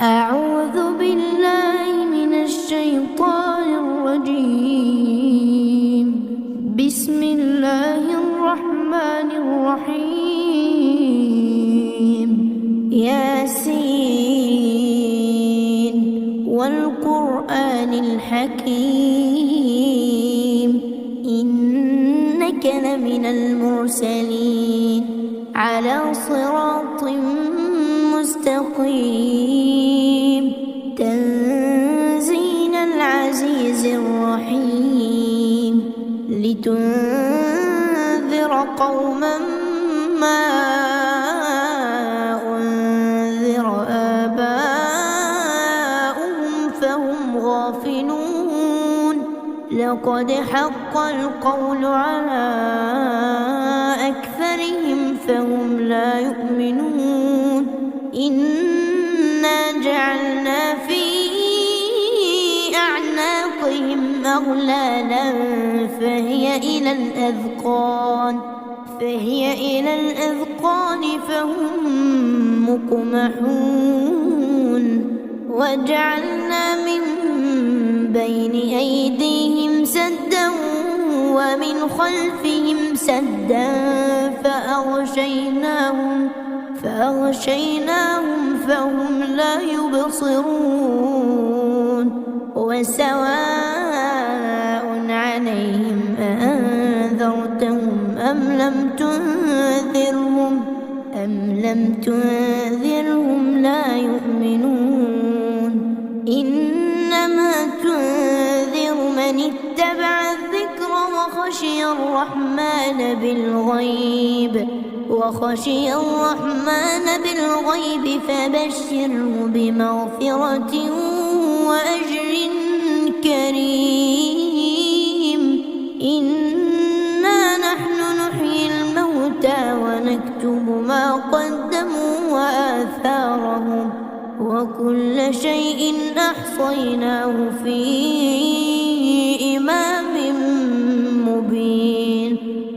أعوذ بالله من الشيطان الرجيم. بسم الله الرحمن الرحيم. ياسين والقرآن الحكيم إنك لمن المرسلين على صراط مستقيم تنزيل العزيز الرحيم لتنذر قوما ما أنذر آباؤهم فهم غافلون. لقد حق القول على أكثرهم فهم لا يؤمنون. إنا جعلنا في أعناقهم أغلالا فهي إلى الأذقان فهم مقمحون. وجعلنا من بين أيديهم سدا ومن خلفهم سدا فأغشيناهم فهم لا يبصرون. وسواء عليهم أأنذرتهم أم لم تنذرهم لا يؤمنون. إنما تنذر من اتبع الذكر وخشي الرحمن بالغيب فبشره بمغفرة وأجر كريم. إنا نحن نحيي الموتى ونكتب ما قدموا وآثارهم وكل شيء أحصيناه في إمام مبين.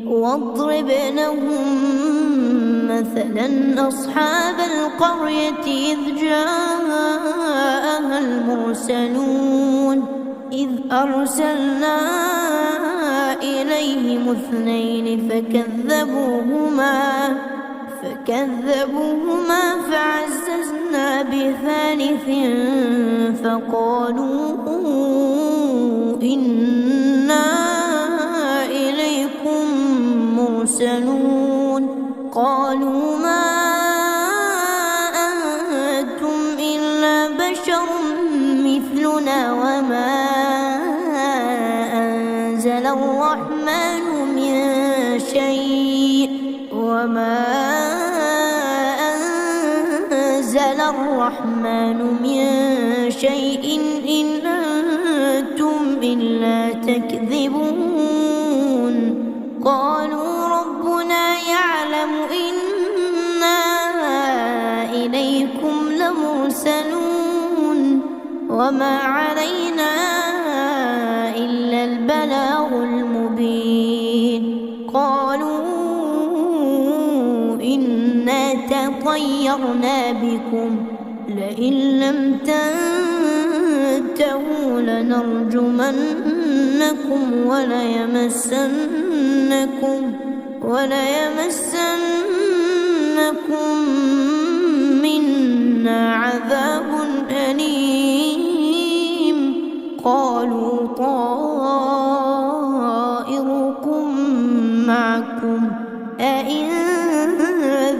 واضرب لهم مثلا أصحاب القرية إذ جاءها المرسلون إذ أرسلنا إليهم اثنين فكذبوهما فعززنا بثالث فقالوا إنا إليكم مرسلون. قالوا ما أنتم إلا بشر مثلنا وما أنزل الرحمن من شيء إن أنتم إلا تكذبون. قالوا ربنا يعلم إنا إليكم لمرسلون وما علينا إلا البلاغ المبين. قالوا إنا تطيرنا بكم لئن لم تنتهوا لنرجمنكم وليمسنكم منا عذاب أليم. قالوا طائركم معكم أئن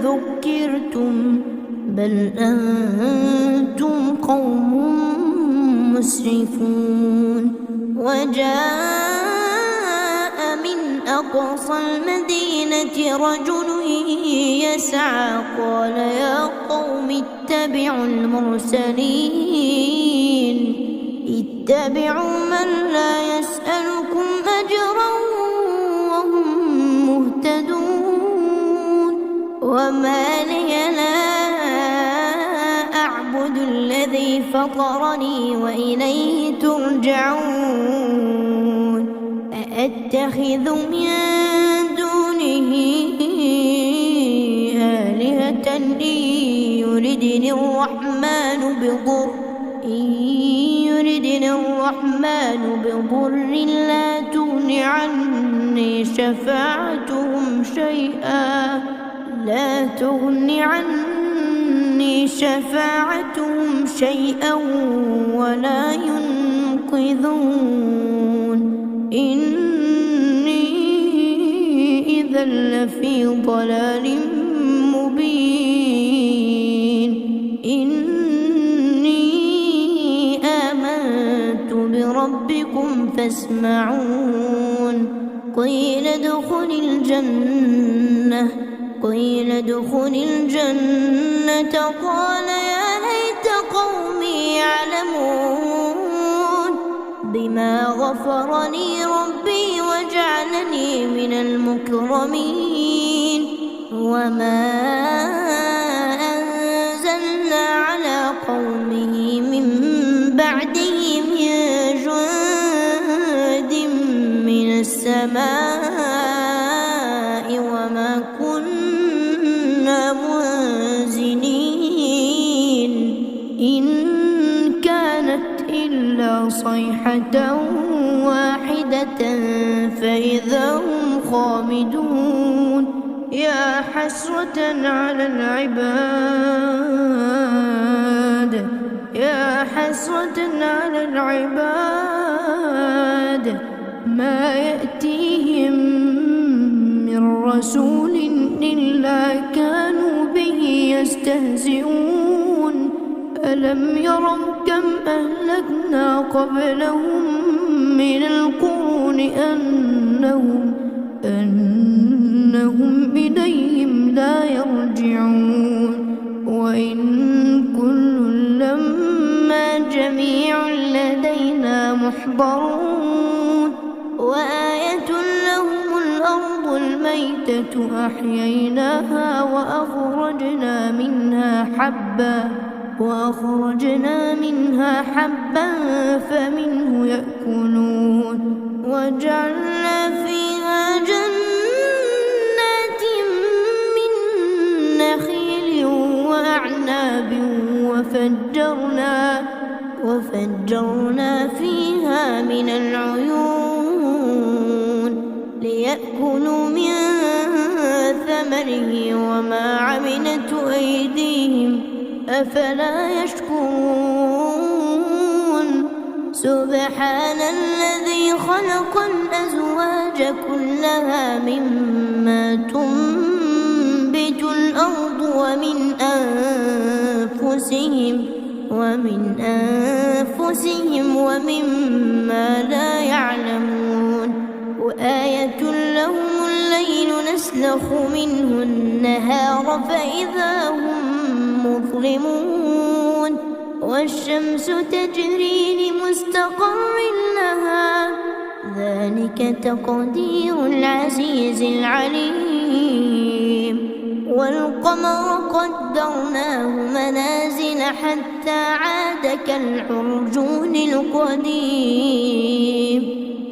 ذكرتم بل أنتم قوم مسرفون. وجاء من أقصى المدينة رجل يسعى قال يا قوم اتبعوا المرسلين اتبعوا من لا يسألكم أجرا وهم مهتدون. وما لي لا أعبد الذي فطرني وإليه ترجعون. أأتخذ من دونه آلهة قرية إن يردني الرحمن بضر لا تغن عني شفاعتهم شيئا ولا ينقذون إني إذا لفي ضلال مبين إني آمنت بربكم فاسمعون قيل ادخل الجنة قال يا ليت قومي يعلمون بما غفر لي ربي وجعلني من المكرمين وما أنزلنا على قومه من بعده من جند من السماء وما كنا منزلين إن كانت إلا صيحة واحدة فإذا هم خامدون يا حسرة على العباد ما يأتيهم من رسول إلا كانوا به يستهزئون ألم يروا كم أهلكنا قبلهم من القرون أنهم إليهم لا يرجعون وإن كل لما جميع لدينا محضرون وآية لهم الأرض الميتة أحييناها وأخرجنا منها حبا فمنه يأكلون وجعلنا فيها جنات من نخيل وأعناب وفجرنا فيها من العيون ليأكلوا من ثمره وما عملته أيديهم أفلا يشكرون سبحان الذي خلق الأزواج كلها مما تنبت الأرض ومن أنفسهم ومما لا يعلمون وآية لهم الليل نسلخ منه النهار فإذا هم مظلمون والشمس تجري لمستقر لها ذلك تقدير العزيز العليم والقمر قدرناه منازل حتى عاد كالعرجون القديم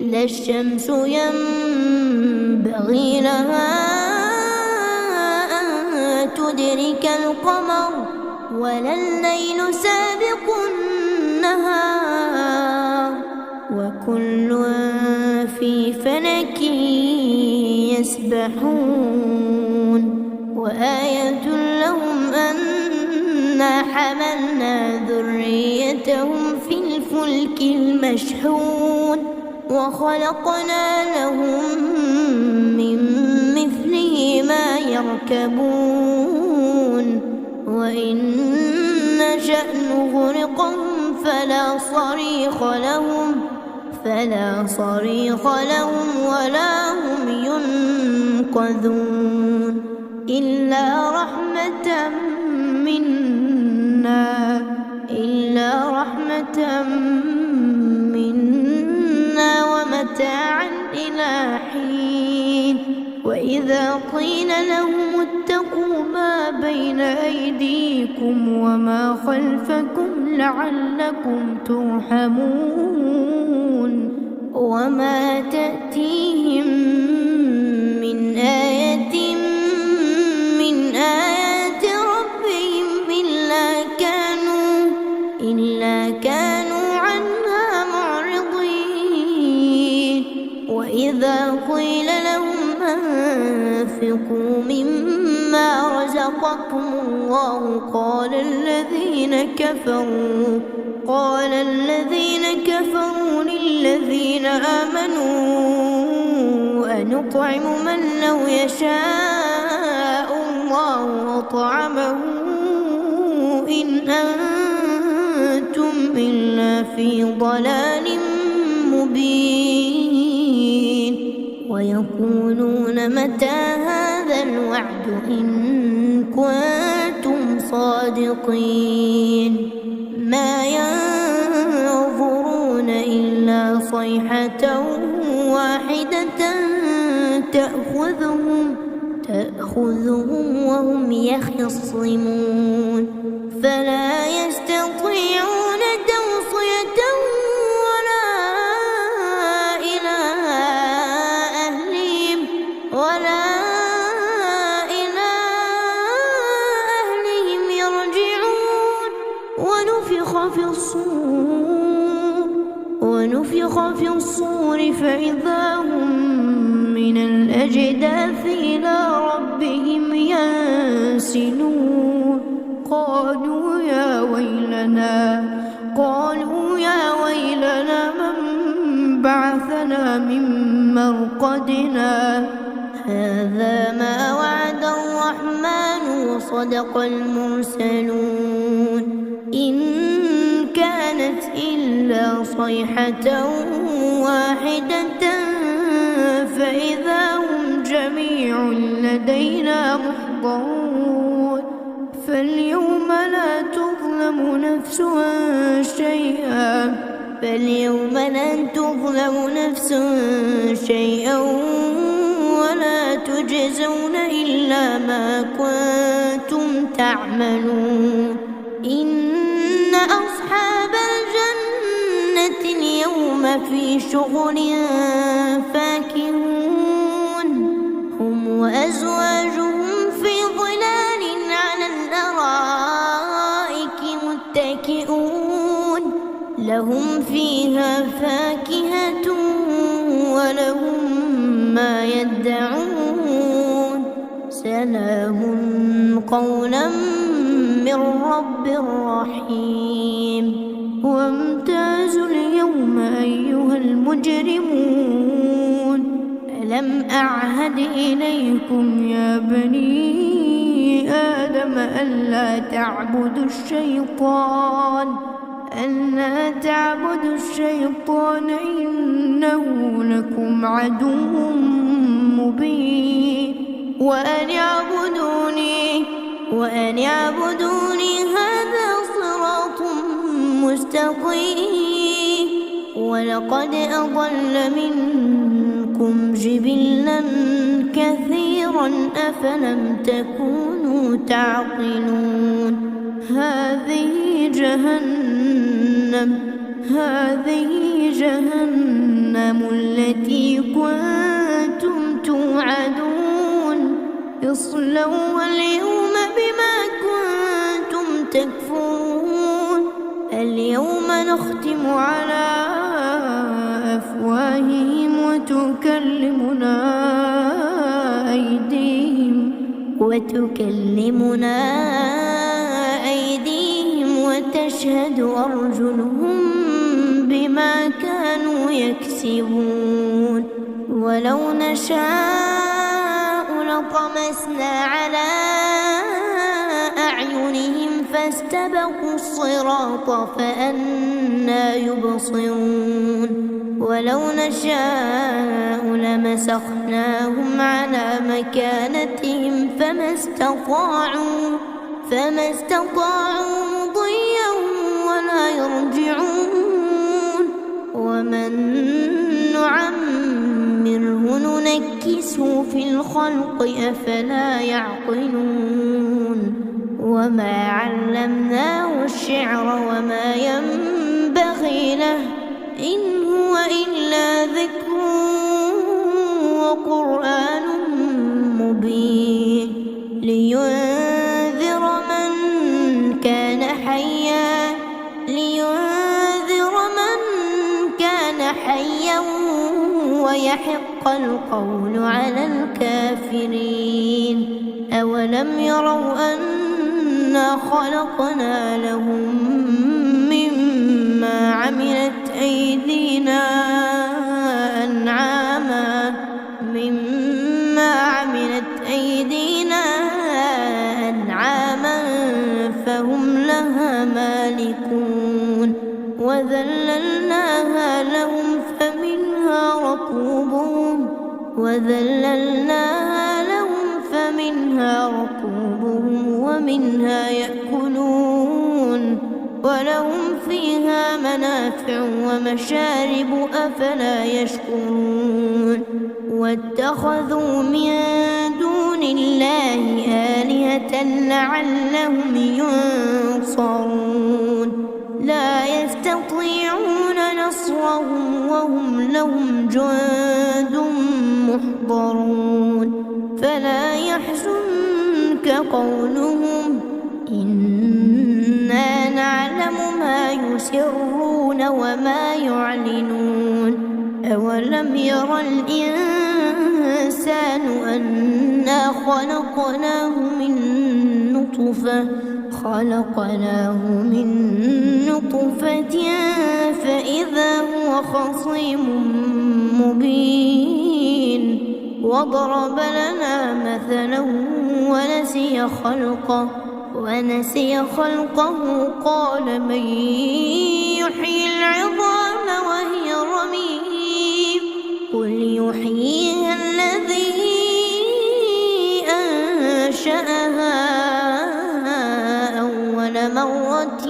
لا الشمس ينبغي لها أن تدرك القمر ولا الليل سابق النهار وكل في فلك يسبحون وآية لهم أنا حملنا ذريتهم في الفلك المشحون وخلقنا لهم من مثله ما يركبون وإن نشأ نغرقهم فلا صريخ لهم ولا هم ينقذون إلا رحمة منا ومتاعا إلى حين وإذا قيل لهم اتقوا ما بين أيديكم وما خلفكم لعلكم ترحمون وما تأتيهم من آية من آيات إلا كانوا عنها معرضين وإذا قيل لهم أنفقوا مما رزقكم الله قال الذين كفروا للذين آمنوا أنطعم من لو يشاء الله أطعمه إن أنتم إلا في ضلال مبين ويقولون متى هذا الوعد إن كنتم صادقين ما ينظرون إلا صيحة واحدة تأخذهم وهم يخصمون فلا يستطيعون توصية ولا إلى أهلهم يرجعون ونفخ في الصور فإذا هم من الأجداث إلى ربهم ينسلون قالوا يا ويلنا من بعثنا من مرقدنا هذا ما وعد الرحمن وصدق المرسلون إن كانت إلا صيحة واحدة فإذا هم جميع لدينا محضرون فاليوم لا تظلم نفس شيئا ولا تجزون إلا ما كنتم تعملون إن أصحاب الجنة اليوم في شغل فاكهون هم وأزواجهم في ظلال على الأرائك متكئون لهم فيها فاكهة ولهم ما يدعون سلام قولا من رب رحيم وامتازوا اليوم أيها المجرمون ألم أعهد إليكم يا بني آدم ألا تعبدوا الشيطان إنه لكم عدو مبين وأن اعبدوني هذا صراط مستقيم ولقد أضل منكم جبلا كثيرا أفلم تكونوا تعقلون هذه جهنم التي كنتم توعدون اصلوها اليوم بما كنتم تكفرون اليوم نختم على أفواههم وتكلمنا أيديهم وتشهد أرجلهم بما كانوا يكسبون ولو نشاء لطمسنا على أعينهم فاستبقوا الصراط فأنى يبصرون ولو نشاء لمسخناهم على مكانتهم فما استطاعوا مضيا ولا يرجعون ومن نعمره ننكسه في الخلق أفلا يعقلون وما علمناه الشعر وما ينبغي له إن هو إلا ذكر وقرآن مبين لينذر من كان حيا ويحق القول على الكافرين. أولم يروا أنا خلقنا لهم مما عملت أيدينا أنعاما فهم لها مالكون وذللناها لهم فمنها ركوبهم ومنها يأكلون ولهم فيها منافع ومشارب أفلا يشكرون. واتخذوا من دون الله آلهة لعلهم ينصرون لا يستطيعون نصرهم وهم لهم جند محضرون. فلا يحزنك قولهم إنا نعلم ما يسرون وما يعلنون. أولم ير الإنسان أنا خلقناه من نطفة فإذا هو خصيم مبين. وضرب لنا مثلا ونسي خلقه قال من يحيي العظام وهي رميم قل يحييها الذي أنشأها أول مرة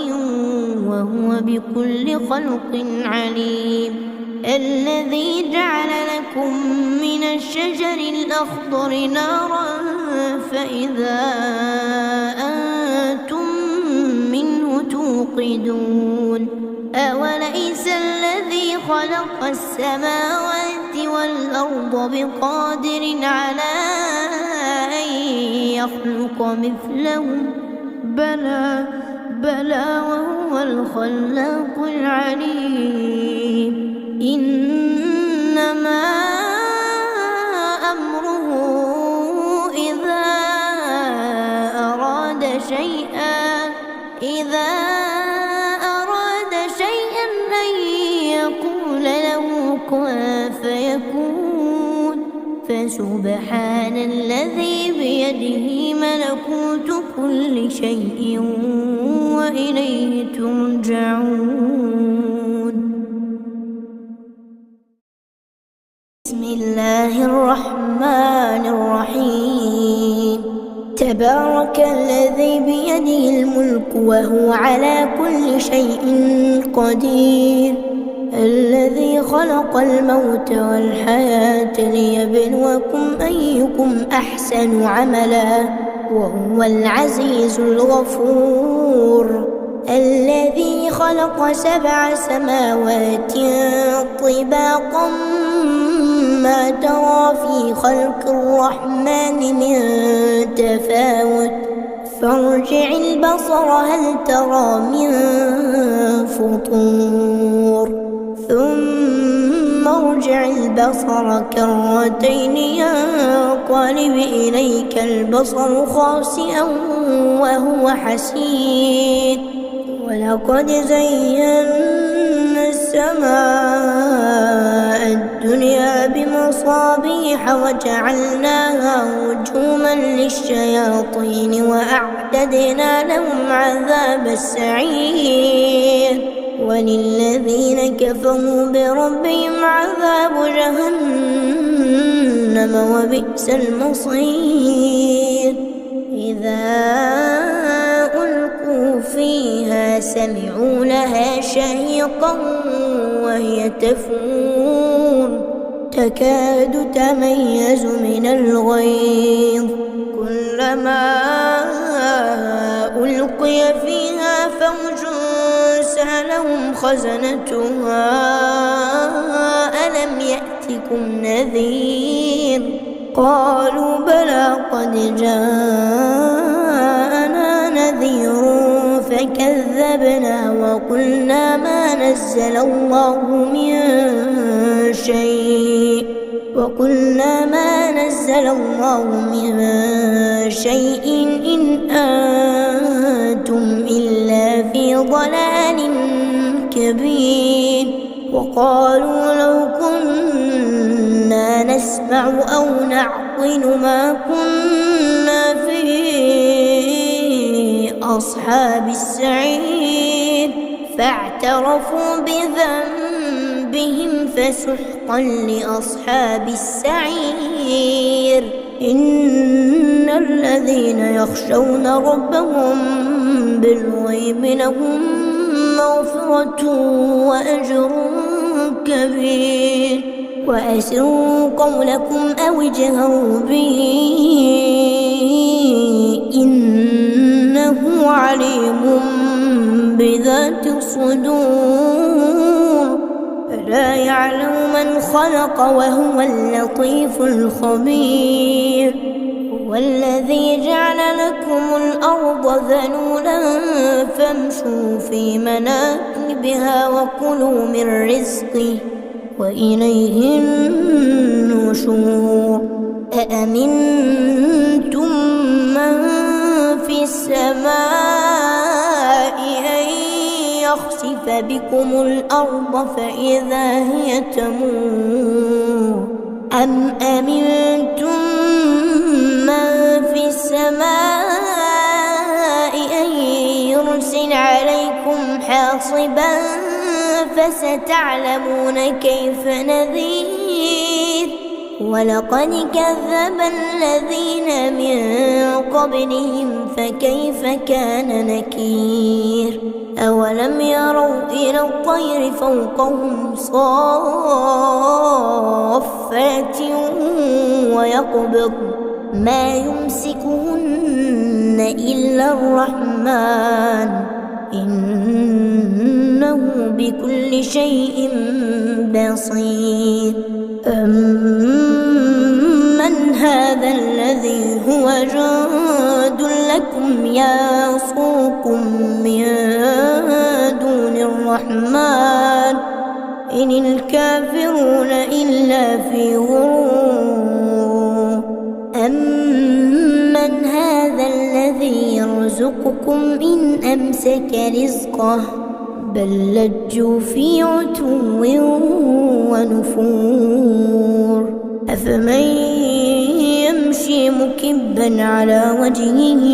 وهو بكل خلق عليم. الذي جعل لكم من الشجر الأخضر نارا فإذا أنتم منه توقدون. أوليس الذي خلق السماوات والأرض بقادر على أن يخلق مثلهم بلى وهو الخلاق العليم. إنما أمره إذا أراد شيئا أن يقول له كن فيكون. فسبحان الذي بيده ملكوت كل شيء وإليه ترجعون. بسم الله الرحمن الرحيم. تبارك الذي بيده الملك وهو على كل شيء قدير. الذي خلق الموت والحياة ليبلوكم أيكم أحسن عملا وهو العزيز الغفور. الذي خلق 7 سماوات طباقا ما ترى في خلق الرحمن من تفاوت فارجع البصر هل ترى من فطور ثم ارجع البصر كرتين ينقلب إليك البصر خاسئا وهو حسير. ولقد زينا السماء الدنيا بمصابيح وجعلناها رجوما للشياطين وأعتدنا لهم عذاب السعير. وللذين كفروا بربهم عذاب جهنم وبئس المصير. إذا ألقوا فيها سمعوا لها شهيقا وهي تفور تكاد تميز من الغيظ كلما ألقي فيها فوج سألهم خزنتها ألم يأتكم نذير قالوا بلى قد جاءنا نذير فكذبنا وقلنا ما نزل الله من شيء وقلنا ما نزل الله من شيء إن أنتم إلا في ضلال كبير. وقالوا لو كنا نسمع أو نعقل ما كنا في أصحاب السعير فاعترفوا بذنبهم فسحقا لأصحاب السعير. إن الذين يخشون ربهم بالغيب لهم مغفرة وأجر كبير. وأسروا قولكم أو اجهروا به إنه عليم بذات الصدور. ألا يعلم من خلق وهو اللطيف الخبير. هو الذي جعل لكم الأرض ذلولا فامشوا في مناكبها وكلوا من رزقه وإليه النشور. أأمنتم من في السماء أن يخسف بكم الأرض فإذا هي تمور أم أمنتم من في السماء أن يرسل عليكم حاصبا فستعلمون كيف نذير. ولقد كذب الذين من قبلهم فكيف كان نكير. أولم يروا إلى الطير فوقهم صافات ويقبض ما يمسكهن إلا الرحمن إنه بكل شيء بصير. أمن هذا الذي هو جند لكم يصركم من دون الرحمن إن الكافرون إلا في غرور. أمن هذا الذي يرزقكم إن أمسك رزقه بل لجوا في عتو ونفور. أفمن يمشي مكبا على وجهه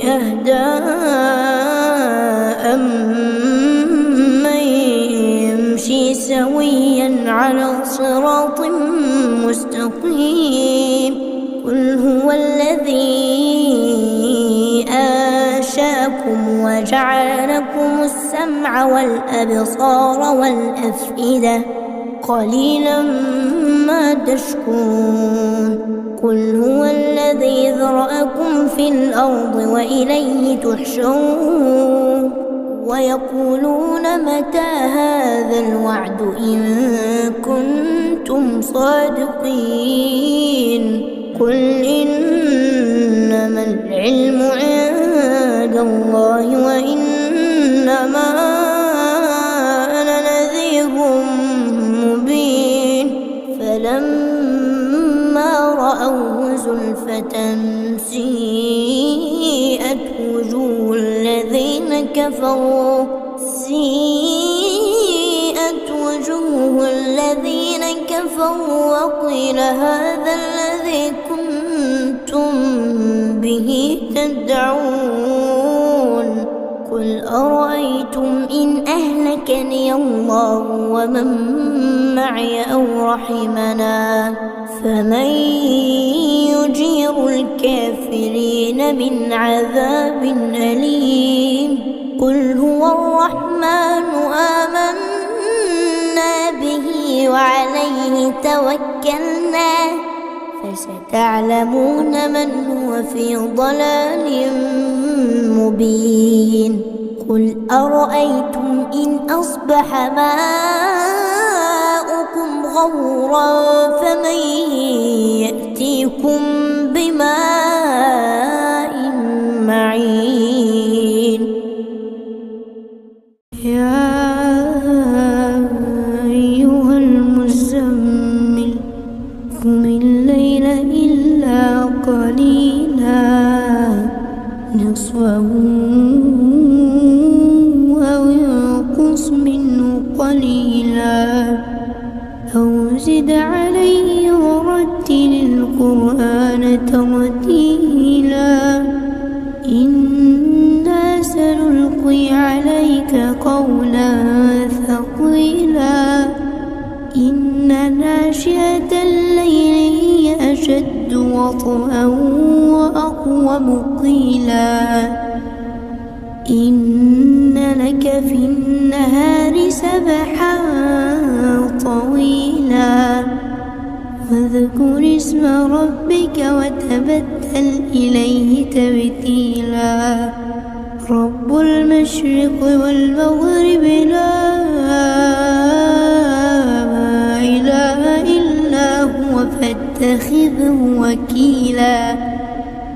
أهدى أمن يمشي سويا على صراط مستقيم. قل هو الذي أنشأكم وجعل لكم السمع والأبصار والأفئدة قليلا ما تشكرون. قل هو الذي ذرأكم في الأرض وإليه تحشرون. ويقولون متى هذا الوعد إن كنتم صادقين. قل إنما العلم عند الله وإنما أنا نذير مبين. فلما رأوه زلفة سيئت وجوه الذين كفروا وقيل هذا الذي كنتم به تدعون. قل أرأيتم إن أهلكني الله ومن معي أو رحمنا فمن يجير الكافرين من عذاب أليم. قل هو الرحمن آمنا به وعليه توكلنا فستعلمون من هو في ضلال مبين. قل أرأيتم إن أصبح ماؤكم غورا فمن يأتيكم بماء معين. يا أيها المزمل وانقص منه قليلا أو زد عليه ورتل القرآن ترتيلا إنا سنلقي عليك قولا ثقيلا إن ناشئة الليل هي أشد وطئا وأقوم قيلا إن لك في النهار سبحا طويلا واذكر اسم ربك وتبتل إليه تبتيلا رب المشرق والمغرب لا إله إلا هو فاتخذه وكيلا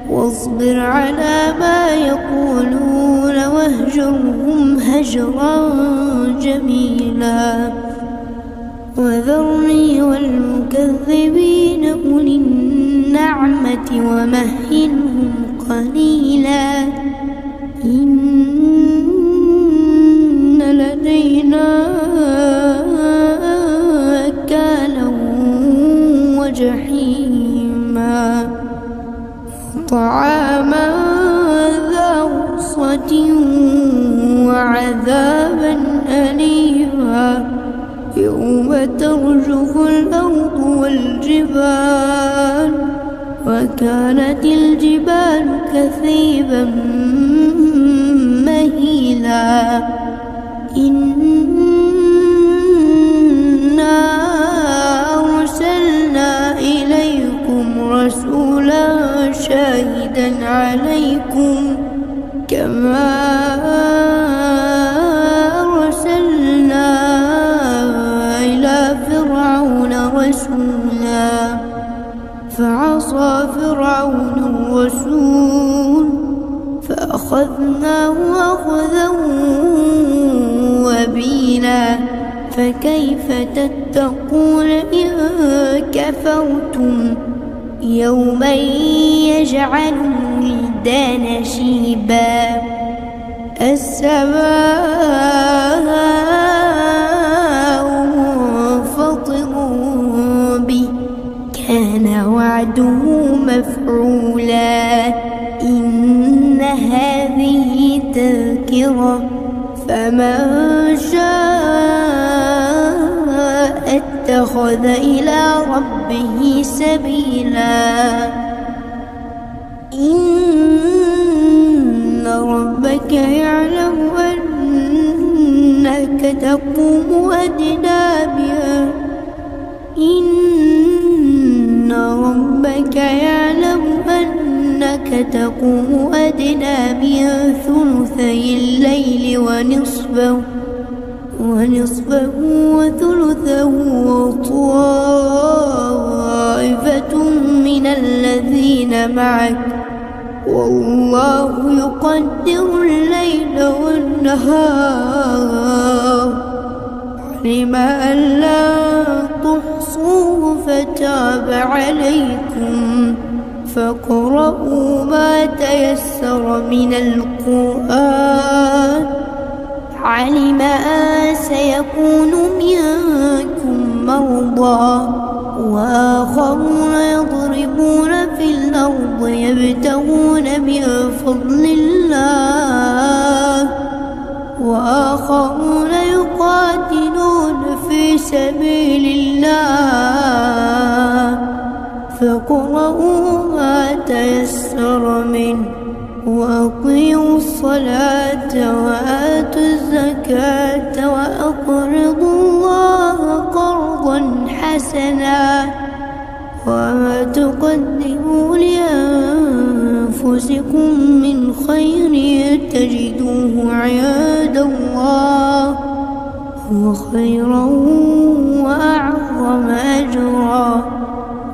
واصبر على ما يقولون واهجرهم هجرا جميلا وذرني والمكذبين أولي النعمة ومهلهم قليلا إن لدينا أكالا وجحيما وطعاما ذا غصة وعذابا أليما يوم ترجف الأرض والجبال وكانت الجبال كثيبا مهيلا إنا أرسلنا إليكم رسولا شاهدا عليكم كما أرسلنا إلى فرعون رسولا فعصى فرعون الرسول فأخذناه أخذا وبيلا فكيف تتقون إن كفرتم يوما يجعل الولدان شيبا السماء منفطر به كان وعده مفعولا إن هذه تذكرة فمن شاء اتخذ إلى ربه سبيلا إن ربك يعلم أنك تقوم أدنى إن ربك يعلم أنك تقوم أدنى من ثلثي الليل ونصفه وثلثه وطائفة من الذين معك والله يقدر الليل والنهار علم أن لا تحصوه فتاب عليكم فاقرؤوا ما تيسر من القرآن علم أن سيكون منكم مرضى وآخرون يضربون في الأرض يبتغون من فضل الله وآخرون يقاتلون في سبيل الله فاقرؤوا ما تيسر منه وأقيموا الصلاة وآتوا الزكاة وأقرضوا الله قرضا حسنا وما تقدموا لأنفسكم من خير تجدوه عند الله هو خيرا وأعظم أجرا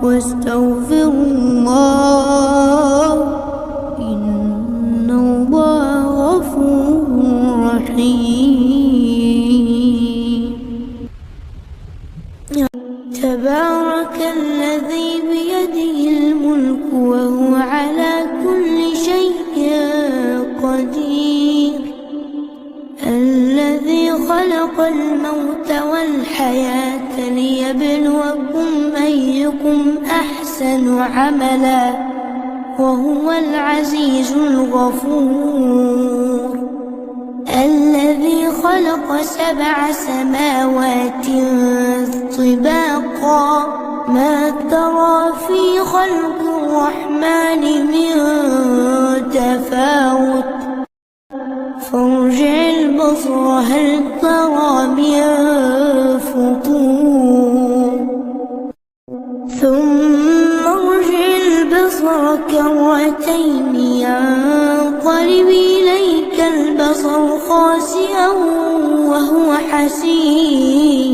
واستغفروا الله إن الله غفور رحيم تبارك الذي بيده الملك وهو على كل شيء قدير الذي خلق الموت والحياة ليبلوكم أيكم أحسن عملا وهو العزيز الغفور. الذي خلق 7 سماوات طباقا ما ترى في خلق الرحمن من تفاوت فارجع البصر هل ترى من فطور ثم ارجع البصر كرتين ينقلب إليك البصر خاسئا وهو حسير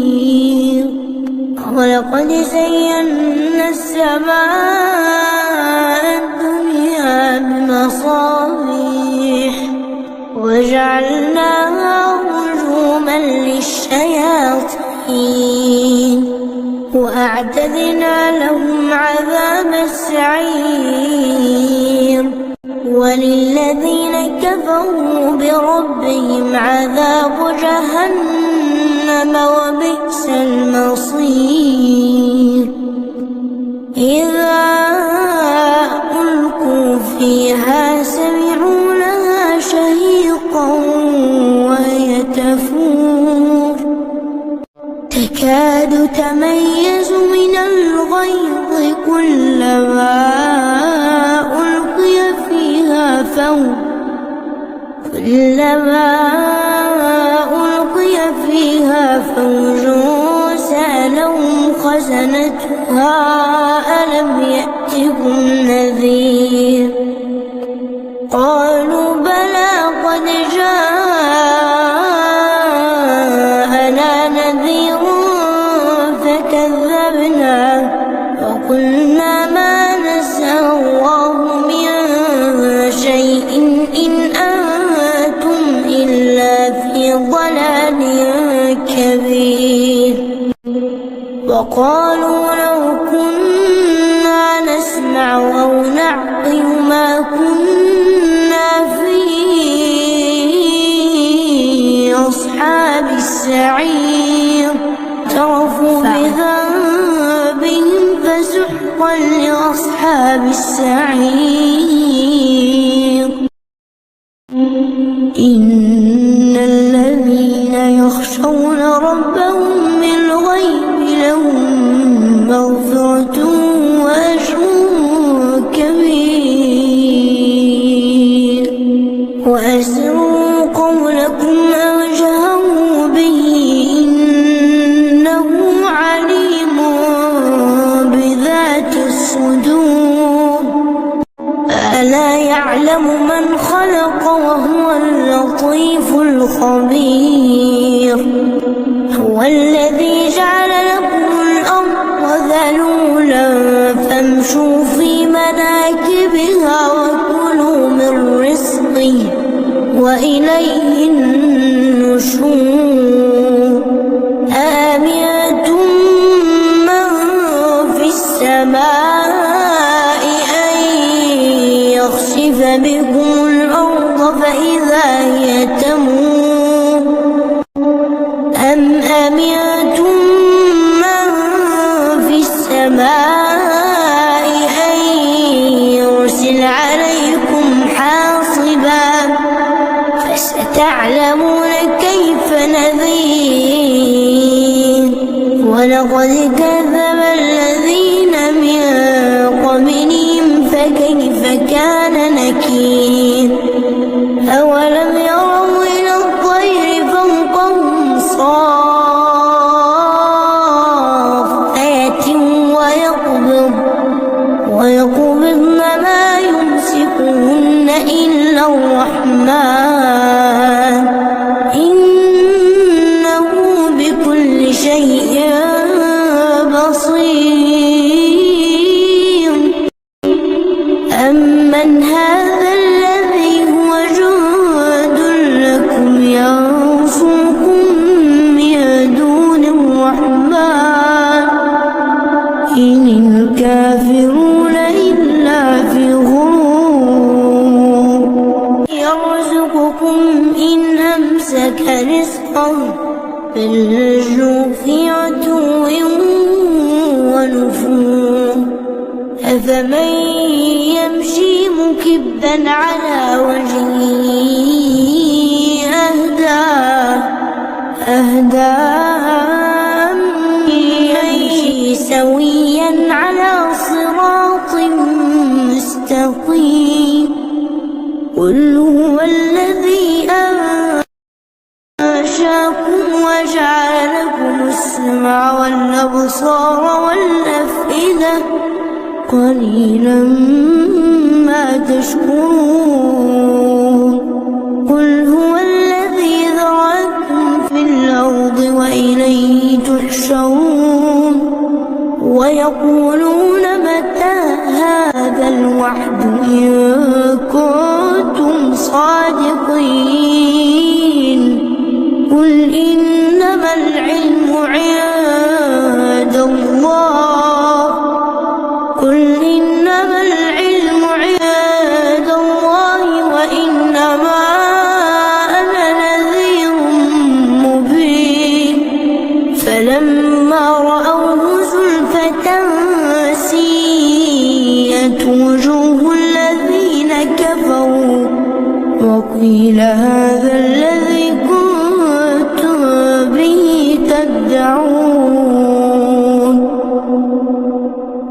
ولقد زينا السماء الدنيا بمصابيح وجعلناها رجوما للشياطين وأعتدنا لهم عذاب السعير وللذين كفروا بربهم عذاب جهنم وبئس المصير. إذا ألقوا فيها سمعوا لها شهيقا وهي تفور تكاد تميز من الغيظ كلما ألقي فيها فوج سألهم خزنتها ألم يأتكم نذير قالوا بلى قد جاءنا نذير فكذبنا وقلنا ما نزل الله من شيء إن أنتم إلا في ضلال كبير. وقالوا لو كنا نسمع أو نعقل ما كنا في أصحاب السعير اعترفوا بذنبهم فسحقا لأصحاب السعير. إن الذين يخشون ربهم بالغيب لهم مغفرة وأجر كبير. وأسروا قولكم أو جهروا به إنه عليم بذات الصدور. ألا يعلم من خلق وهو اللطيف الخبير. هو الذي جعل لكم الأرض ذلولا فامشوا في مناكبها وكلوا من رزقه وإليه النشور. أأمنتم من في السماء أن يخسف بكم الأرض فإذا هي تمور أم أمنتم من في السماء أن يرسل عليكم حاصبا فستعلمون كيف نذير. ولقد كذب الذين من قبلهم فكيف كان نكير. أولم يروا إلى الطير فوقهم صافات ويقبضن ما يمسكهن إلا الرحمن إنه رزقه بل لجوا في عتو ونفور أفمن يمشي مكبا على وجهه أهدى أمن يمشي سويا على صراط مستقيم قل هو الذي أنشأكم وجعل لكم السمع والأبصار والأفئدة قليلا ما تشكرون قل هو الذي ذرأكم في الأرض وإليه تحشرون ويقولون متى هذا الوعد إن كنتم صادقين قل إنما العلم عند الله وإنما أنا نذير مبين فلما رأوه زلفة سيئت وجوه الذين كفروا وقيل هذا الذي كنتم به تدعون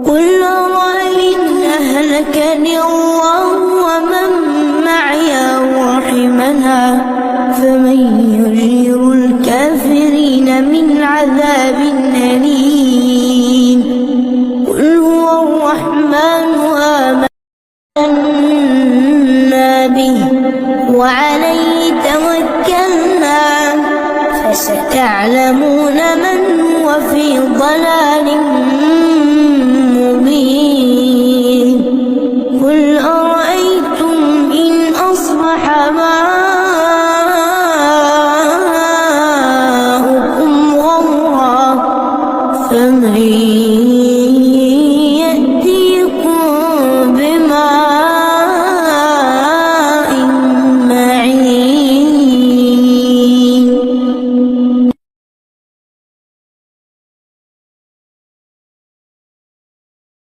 قل أرأيت أهلكني الله ومن معي ورحمنا فمن يجير الكافرين من عذاب أليم قل هو الرحمن آمنا به وعليه توكلنا فستعلمون من هو في ضلال